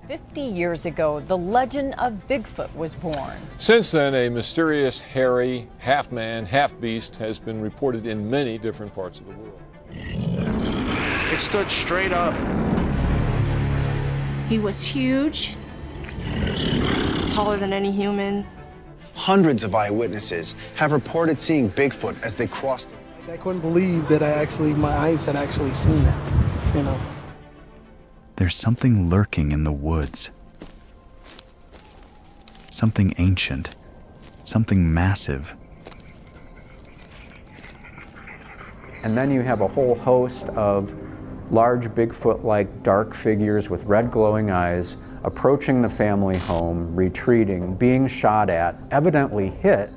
50 years ago, the legend of Bigfoot was born. Since then, a mysterious, hairy, half-man, half-beast has been reported in many different parts of the world. It stood straight up. He was huge, taller than any human. Hundreds of eyewitnesses have reported seeing Bigfoot as they crossed. I couldn't believe that my eyes had actually seen that, you know. There's something lurking in the woods. Something ancient. Something massive. And then you have a whole host of large Bigfoot-like dark figures with red glowing eyes approaching the family home, retreating, being shot at, evidently hit,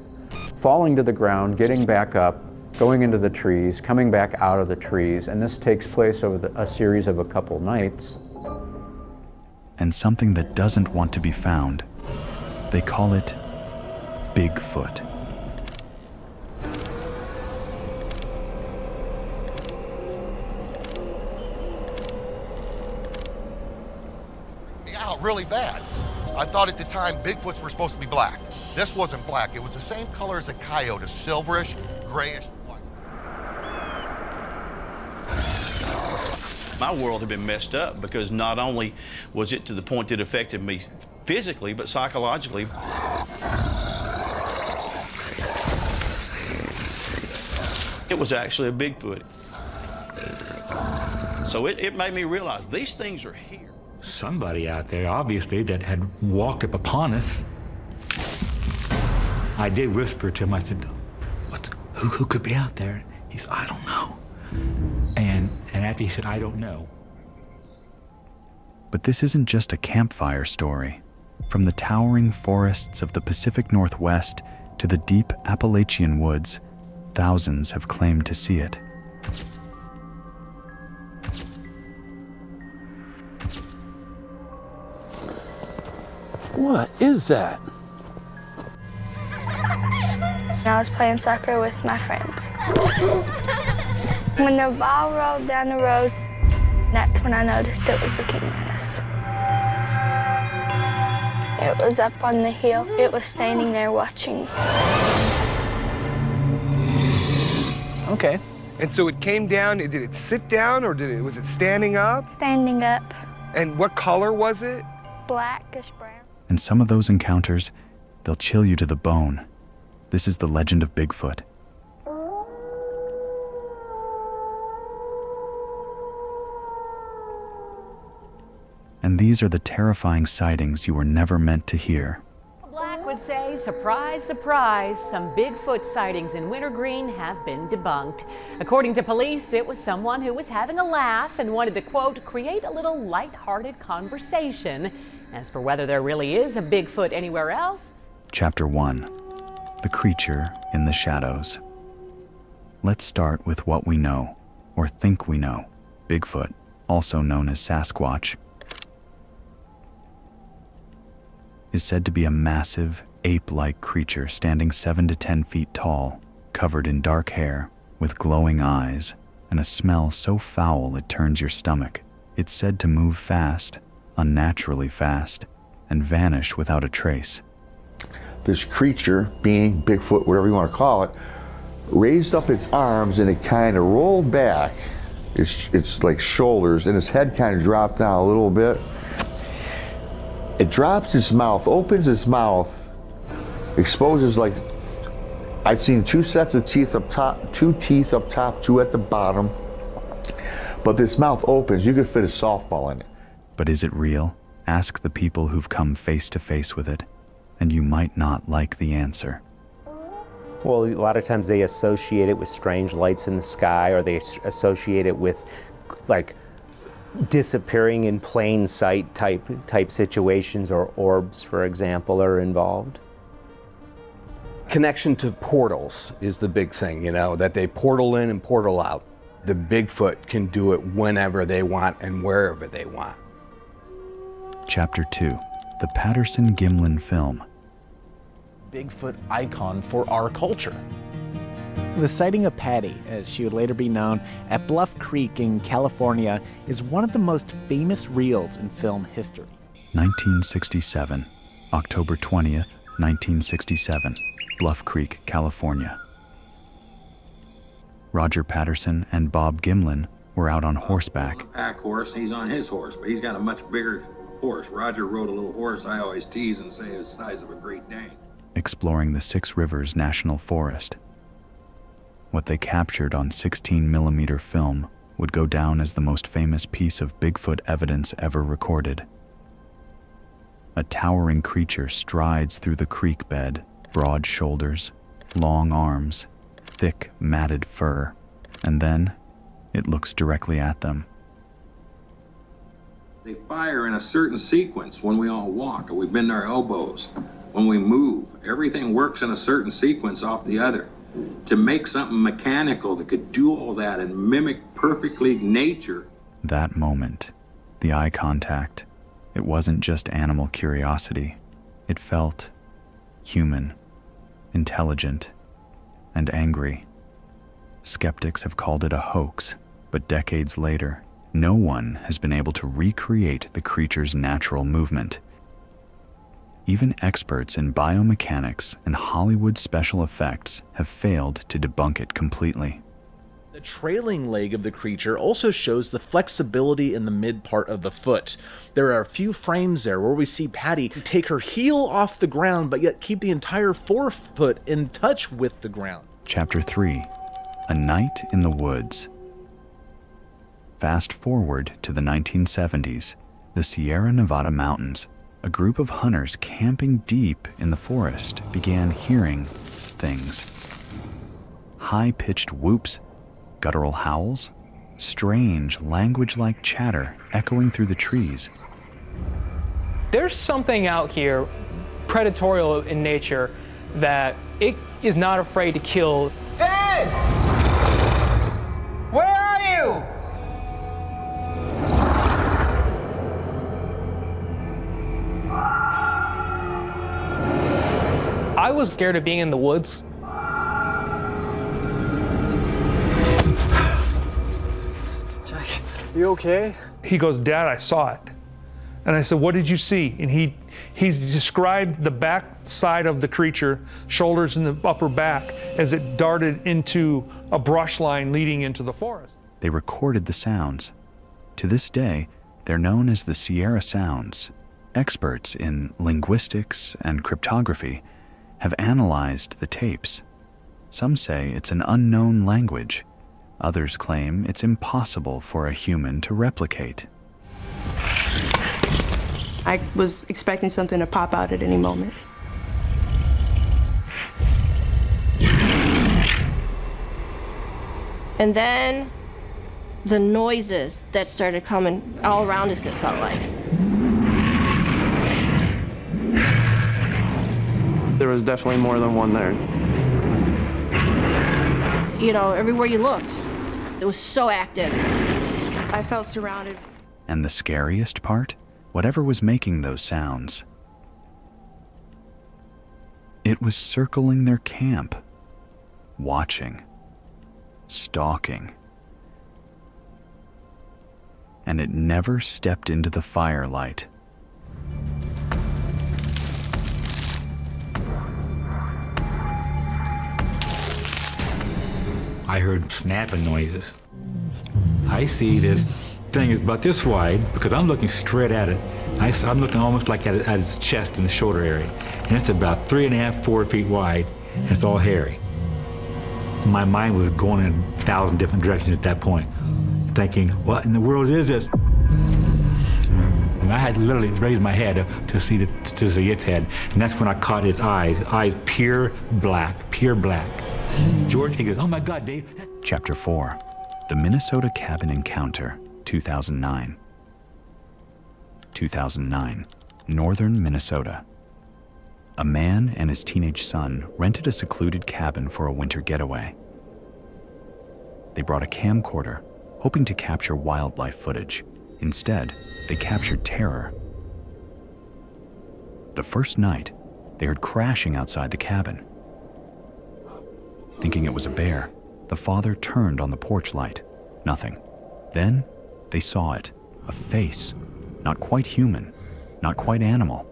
falling to the ground, getting back up, going into the trees, coming back out of the trees, and this takes place over a series of a couple nights. And something that doesn't want to be found. They call it Bigfoot. Out really bad. I thought at the time Bigfoots were supposed to be black. This wasn't black. It was the same color as a coyote, a silverish, grayish white. My world had been messed up because not only was it to the point that it affected me physically, but psychologically. It was actually a Bigfoot. So it made me realize these things are here. Somebody out there, obviously, that had walked up upon us. I did whisper to him, I said, who could be out there? He said, I don't know. And after he said, I don't know. But this isn't just a campfire story. From the towering forests of the Pacific Northwest to the deep Appalachian woods, thousands have claimed to see it. What is that? I was playing soccer with my friends. When the ball rolled down the road, that's when I noticed it was looking at us. It was up on the hill. It was standing there watching. Okay. And so it came down, did it sit down or was it standing up? Standing up. And what color was it? Blackish brown. And some of those encounters, they'll chill you to the bone. This is the legend of Bigfoot. And these are the terrifying sightings you were never meant to hear. Black would say, surprise, surprise, some Bigfoot sightings in Wintergreen have been debunked. According to police, it was someone who was having a laugh and wanted to, quote, create a little light-hearted conversation. As for whether there really is a Bigfoot anywhere else. Chapter 1. The Creature in the Shadows. Let's start with what we know, or think we know. Bigfoot, also known as Sasquatch, is said to be a massive, ape-like creature standing 7 to 10 feet tall, covered in dark hair, with glowing eyes, and a smell so foul it turns your stomach. It's said to move fast, unnaturally fast, and vanish without a trace. This creature, being Bigfoot, whatever you want to call it, raised up its arms and it kind of rolled back, its like shoulders, and its head kind of dropped down a little bit. It drops its mouth, opens its mouth, exposes like, I've seen 2 sets of teeth up top, 2 teeth up top, 2 at the bottom. But this mouth opens, you could fit a softball in it. But is it real? Ask the people who've come face to face with it, and you might not like the answer. Well, a lot of times they associate it with strange lights in the sky, or they associate it with like disappearing in plain sight type situations, or orbs, for example, are involved. Connection to portals is the big thing, you know, that they portal in and portal out. The Bigfoot can do it whenever they want and wherever they want. Chapter 2. The Patterson-Gimlin film. Bigfoot icon for our culture. The sighting of Patty, as she would later be known, at Bluff Creek in California is one of the most famous reels in film history. 1967, October 20th, 1967, Bluff Creek, California. Roger Patterson and Bob Gimlin were out on horseback. Pack horse, he's on his horse, but he's got a much bigger horse. Roger rode a little horse I always tease and say is the size of a Great Dane. Exploring the Six Rivers National Forest. What they captured on 16mm film would go down as the most famous piece of Bigfoot evidence ever recorded. A towering creature strides through the creek bed, broad shoulders, long arms, thick, matted fur, and then it looks directly at them. They fire in a certain sequence when we all walk, or we bend our elbows. When we move, everything works in a certain sequence off the other. To make something mechanical that could do all that and mimic perfectly nature. That moment, the eye contact, it wasn't just animal curiosity. It felt human, intelligent, and angry. Skeptics have called it a hoax, but decades later, no one has been able to recreate the creature's natural movement. Even experts in biomechanics and Hollywood special effects have failed to debunk it completely. The trailing leg of the creature also shows the flexibility in the mid part of the foot. There are a few frames there where we see Patty take her heel off the ground but yet keep the entire forefoot in touch with the ground. Chapter 3, A Night in the Woods. Fast forward to the 1970s, the Sierra Nevada mountains. A group of hunters camping deep in the forest began hearing things. High-pitched whoops, guttural howls, strange language-like chatter echoing through the trees. There's something out here, predatorial in nature, that it is not afraid to kill. Dad! Where are you? I was scared of being in the woods. Jack, you okay? He goes, Dad, I saw it. And I said, what did you see? And he described the back side of the creature, shoulders and the upper back, as it darted into a brush line leading into the forest. They recorded the sounds. To this day, they're known as the Sierra Sounds. Experts in linguistics and cryptography have analyzed the tapes. Some say it's an unknown language. Others claim it's impossible for a human to replicate. I was expecting something to pop out at any moment. And then the noises that started coming all around us, it felt like. There was definitely more than one there. You know, everywhere you looked, it was so active. I felt surrounded. And the scariest part? Whatever was making those sounds, it was circling their camp, watching, stalking. And it never stepped into the firelight. I heard snapping noises. I see this thing is about this wide because I'm looking straight at it. I'm looking almost like at its chest and the shoulder area. And it's about 3.5, 4 feet wide, and it's all hairy. My mind was going in 1,000 different directions at that point, thinking, what in the world is this? And I had literally raised my head to see its head, and that's when I caught its eyes pure black. George, he goes, oh my God, Dave. Chapter 4, The Minnesota Cabin Encounter, 2009. 2009, northern Minnesota. A man and his teenage son rented a secluded cabin for a winter getaway. They brought a camcorder, hoping to capture wildlife footage. Instead, they captured terror. The first night, they heard crashing outside the cabin. Thinking it was a bear, the father turned on the porch light. Nothing. Then, they saw it. A face, not quite human, not quite animal.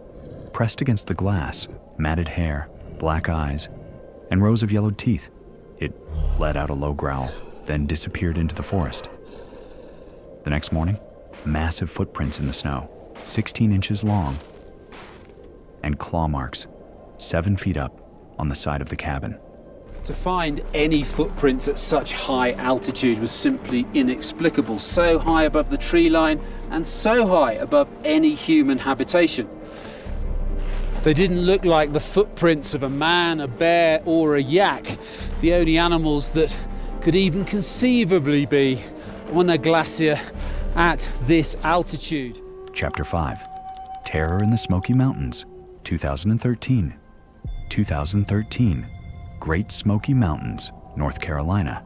Pressed against the glass, matted hair, black eyes, and rows of yellowed teeth. It let out a low growl, then disappeared into the forest. The next morning, massive footprints in the snow, 16 inches long, and claw marks, 7 feet up on the side of the cabin. To find any footprints at such high altitude was simply inexplicable, so high above the tree line and so high above any human habitation. They didn't look like the footprints of a man, a bear, or a yak, the only animals that could even conceivably be on a glacier at this altitude. Chapter 5, Terror in the Smoky Mountains, 2013. 2013, Great Smoky Mountains, North Carolina.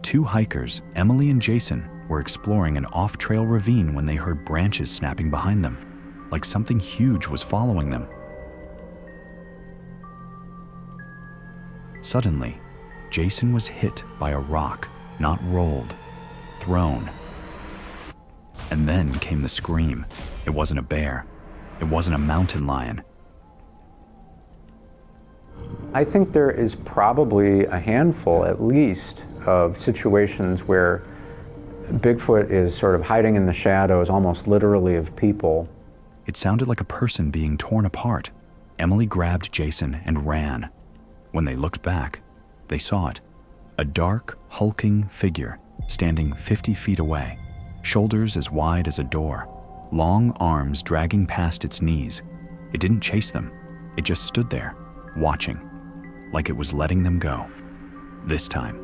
2 hikers, Emily and Jason, were exploring an off-trail ravine when they heard branches snapping behind them, like something huge was following them. Suddenly, Jason was hit by a rock, not rolled, thrown. And then came the scream. It wasn't a bear. It wasn't a mountain lion. I think there is probably a handful, at least, of situations where Bigfoot is sort of hiding in the shadows, almost literally, of people. It sounded like a person being torn apart. Emily grabbed Jason and ran. When they looked back, they saw it. A dark, hulking figure standing 50 feet away, shoulders as wide as a door, long arms dragging past its knees. It didn't chase them. It just stood there, watching, like it was letting them go. This time,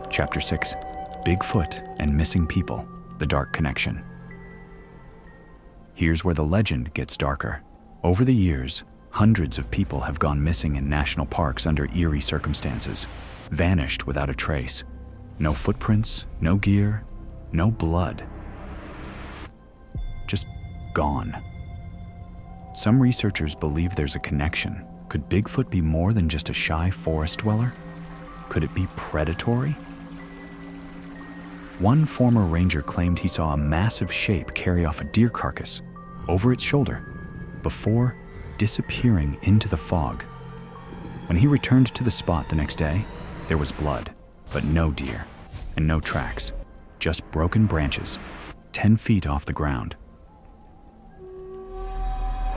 Chapter 6, Bigfoot and Missing People, The Dark Connection. Here's where the legend gets darker. Over the years, hundreds of people have gone missing in national parks under eerie circumstances, vanished without a trace. No footprints, no gear, no blood. Just gone. Some researchers believe there's a connection. Could Bigfoot be more than just a shy forest dweller? Could it be predatory? One former ranger claimed he saw a massive shape carry off a deer carcass over its shoulder before disappearing into the fog. When he returned to the spot the next day, there was blood, but no deer and no tracks, just broken branches, 10 feet off the ground.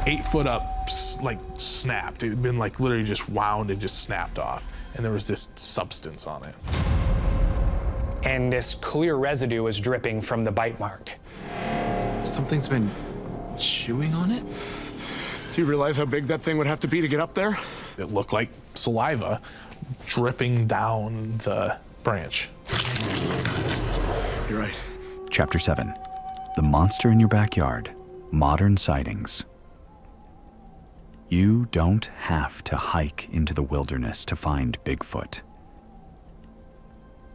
8 foot up, like snapped. It had been like literally just wound and just snapped off. And there was this substance on it. And this clear residue was dripping from the bite mark. Something's been chewing on it? Do you realize how big that thing would have to be to get up there? It looked like saliva dripping down the branch. You're right. Chapter 7, The Monster in Your Backyard, Modern Sightings. You don't have to hike into the wilderness to find Bigfoot.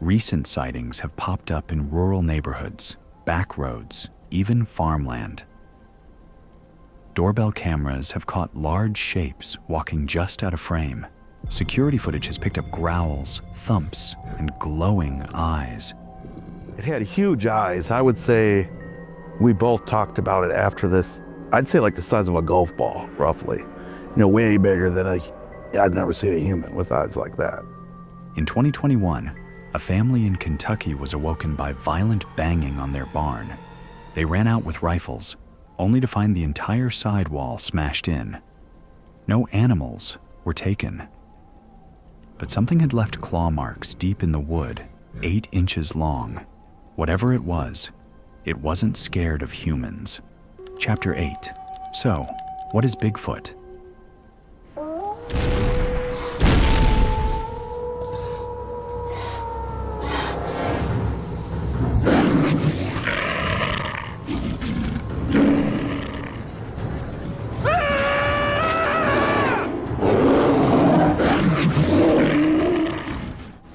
Recent sightings have popped up in rural neighborhoods, back roads, even farmland. Doorbell cameras have caught large shapes walking just out of frame. Security footage has picked up growls, thumps, and glowing eyes. It had huge eyes. I would say we both talked about it after this. I'd say like the size of a golf ball, roughly. You know, way bigger than I'd never seen a human with eyes like that. In 2021, a family in Kentucky was awoken by violent banging on their barn. They ran out with rifles, only to find the entire sidewall smashed in. No animals were taken. But something had left claw marks deep in the wood, 8 inches long. Whatever it wasn't scared of humans. Chapter 8. So, what is Bigfoot?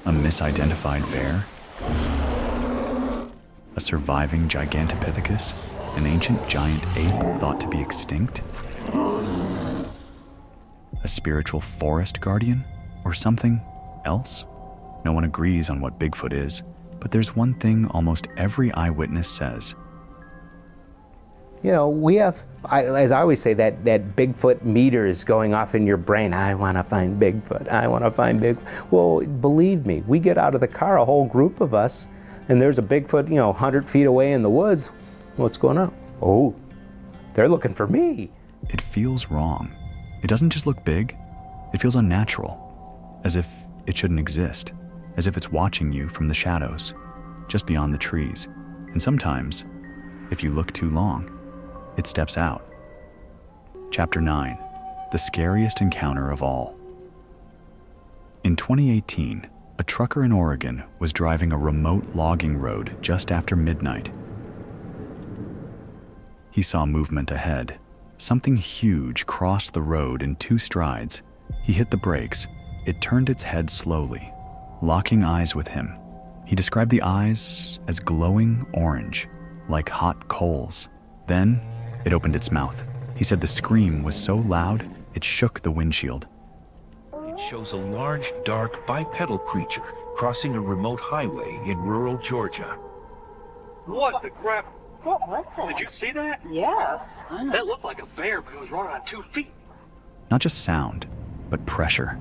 A misidentified bear? A surviving Gigantopithecus? An ancient giant ape thought to be extinct? A spiritual forest guardian? Or something else? No one agrees on what Bigfoot is, but there's one thing almost every eyewitness says. You know, we have, as I always say, that Bigfoot meter is going off in your brain. I want to find Bigfoot. I want to find Bigfoot. Well, believe me, we get out of the car, a whole group of us, and there's a Bigfoot, 100 feet away in the woods. What's going on? Oh, they're looking for me. It feels wrong. It doesn't just look big. It feels unnatural, as if it shouldn't exist, as if it's watching you from the shadows, just beyond the trees. And sometimes, if you look too long, it steps out. Chapter 9, The Scariest Encounter of All. In 2018, a trucker in Oregon was driving a remote logging road just after midnight. He saw movement ahead. Something huge crossed the road in 2 strides. He hit the brakes. It turned its head slowly, locking eyes with him. He described the eyes as glowing orange, like hot coals. Then, it opened its mouth. He said the scream was so loud, it shook the windshield. It shows a large, dark, bipedal creature crossing a remote highway in rural Georgia. What the crap? What was that? Did you see that? Yes. That looked like a bear, but it was running on 2 feet. Not just sound, but pressure,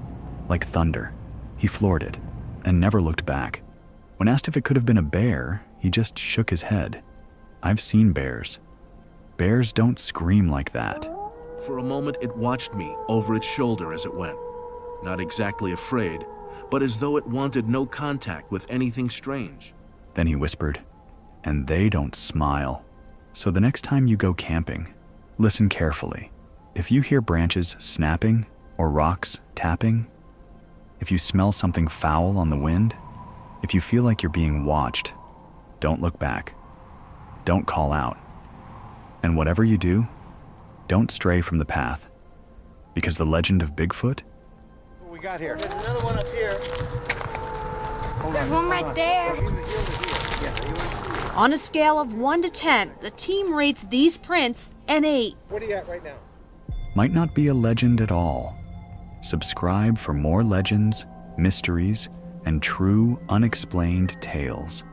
like thunder. He floored it and never looked back. When asked if it could have been a bear, he just shook his head. I've seen bears. Bears don't scream like that. For a moment, it watched me over its shoulder as it went. Not exactly afraid, but as though it wanted no contact with anything strange. Then he whispered, "And they don't smile." So the next time you go camping, listen carefully. If you hear branches snapping or rocks tapping, if you smell something foul on the wind, if you feel like you're being watched, don't look back. Don't call out. And whatever you do, don't stray from the path. Because the legend of Bigfoot? What we got here? There's another one up here. There's one right there. On a scale of 1 to 10, the team rates these prints an 8. What are you at right now? Might not be a legend at all. Subscribe for more legends, mysteries, and true unexplained tales.